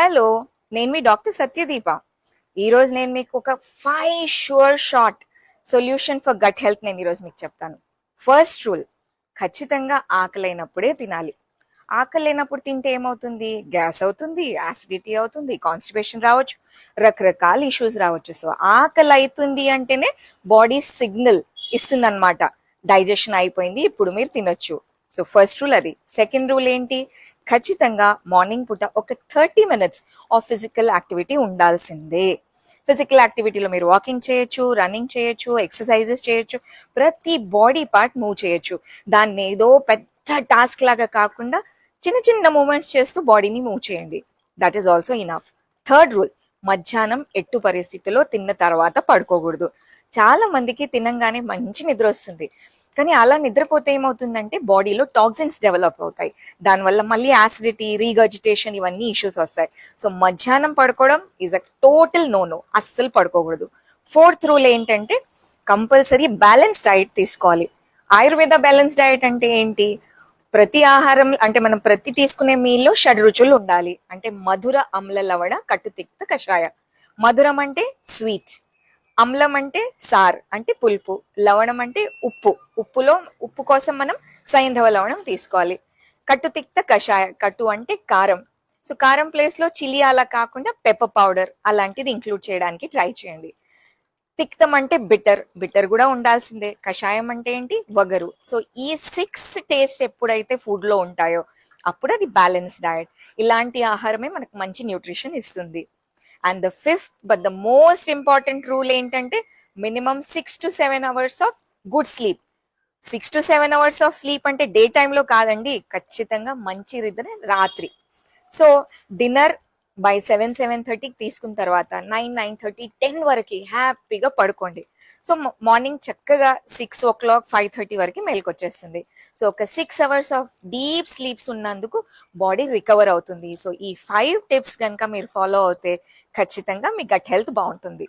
Hello, నేను మీ doctor సత్యదీప. ఈరోజు నేను మీకు ఒక 5 sure short solution for gut health నేను ఈరోజు మీకు చెప్తాను. ఫస్ట్ రూల్, ఖచ్చితంగా ఆకలైనప్పుడే తినాలి. ఆకలి తింటే ఏమవుతుంది? గ్యాస్ అవుతుంది, యాసిడిటీ అవుతుంది, కాన్స్టిపేషన్ రావచ్చు, రకరకాల ఇష్యూస్ రావచ్చు. సో ఆకలి అవుతుంది అంటేనే బాడీ సిగ్నల్ ఇస్తుంది అనమాట, డైజెషన్ అయిపోయింది, ఇప్పుడు మీరు తినొచ్చు. సో ఫస్ట్ రూల్ అది. సెకండ్ రూల్ ఏంటి? ఖచ్చితంగా మార్నింగ్ పూట ఒక 30 minutes ఆఫ్ ఫిజికల్ యాక్టివిటీ ఉండాల్సిందే. ఫిజికల్ యాక్టివిటీలో మీరు వాకింగ్ చేయొచ్చు, రన్నింగ్ చేయొచ్చు, ఎక్సర్సైజెస్ చేయొచ్చు, ప్రతి బాడీ పార్ట్ మూవ్ చేయొచ్చు. దాన్ని ఏదో పెద్ద టాస్క్ లాగా కాకుండా చిన్న చిన్న మూమెంట్స్ చేస్తూ బాడీని మూవ్ చేయండి. That is also enough. Third rule, మధ్యాహ్నం ఎట్టు పరిస్థితిలో తిన్న తర్వాత పడుకోకూడదు. చాలా మందికి తినంగానే మంచి నిద్ర వస్తుంది, కానీ అలా నిద్రపోతే ఏమవుతుందంటే బాడీలో టాక్సిన్స్ డెవలప్ అవుతాయి. దానివల్ల మళ్ళీ యాసిడిటీ, రీగర్జిటేషన్ ఇవన్నీ ఇష్యూస్ వస్తాయి. సో మధ్యాహ్నం పడుకోవడం ఈజ్ అ టోటల్ నో, అస్సలు పడుకోకూడదు. ఫోర్త్ రూల్ ఏంటంటే కంపల్సరీ బ్యాలెన్స్ డైట్ తీసుకోవాలి. ఆయుర్వేద బ్యాలెన్స్ డైట్ అంటే ఏంటి? ప్రతి ఆహారం అంటే మనం ప్రతి తీసుకునే మీల్లో 6 రుచులు ఉండాలి. అంటే మధుర, అమ్ల, లవణ, కట్టు, తిక్త, కషాయ. మధురం అంటే స్వీట్, అమ్లం అంటే సార్ అంటే పులుపు, లవణం అంటే ఉప్పు, ఉప్పు కోసం మనం సైంధవ లవణం తీసుకోవాలి. కట్టు, తిక్త, కషాయ. కట్టు అంటే కారం, సో కారం ప్లేస్ లో చిల్లీ అలా కాకుండా పెప్పర్ పౌడర్ అలాంటిది ఇంక్లూడ్ చేయడానికి ట్రై చేయండి. తిక్తం అంటే బిటర్ కూడా ఉండాల్సిందే. కషాయం అంటే ఏంటి? వగరు. సో ఈ 6 టేస్ట్ ఎప్పుడైతే ఫుడ్ లో ఉంటాయో అప్పుడు అది బ్యాలెన్స్ డయట్. ఇలాంటి ఆహారమే మనకు మంచి న్యూట్రిషన్ ఇస్తుంది. And the fifth but the most important rule ఏంటంటే minimum 6 to 7 hours of good sleep. 6 to 7 hours of sleep అంటే డే టైంలో కాదండి, ఖచ్చితంగా మంచి నిద్ర రాత్రి. సో డిన్నర్ బై 7-7:30 తీసుకున్న తర్వాత 9-9:30, 10 వరకు హ్యాపీగా పడుకోండి. సో మార్నింగ్ చక్కగా 6 o'clock, 5:30 వరకు మేలుకొచ్చేస్తుంది. సో ఒక 6 hours ఆఫ్ డీప్ స్లీప్స్ ఉన్నందుకు బాడీ రికవర్ అవుతుంది. సో ఈ 5 టిప్స్ కనుక మీరు ఫాలో అవుతే ఖచ్చితంగా మీ గట్ హెల్త్ బాగుంటుంది.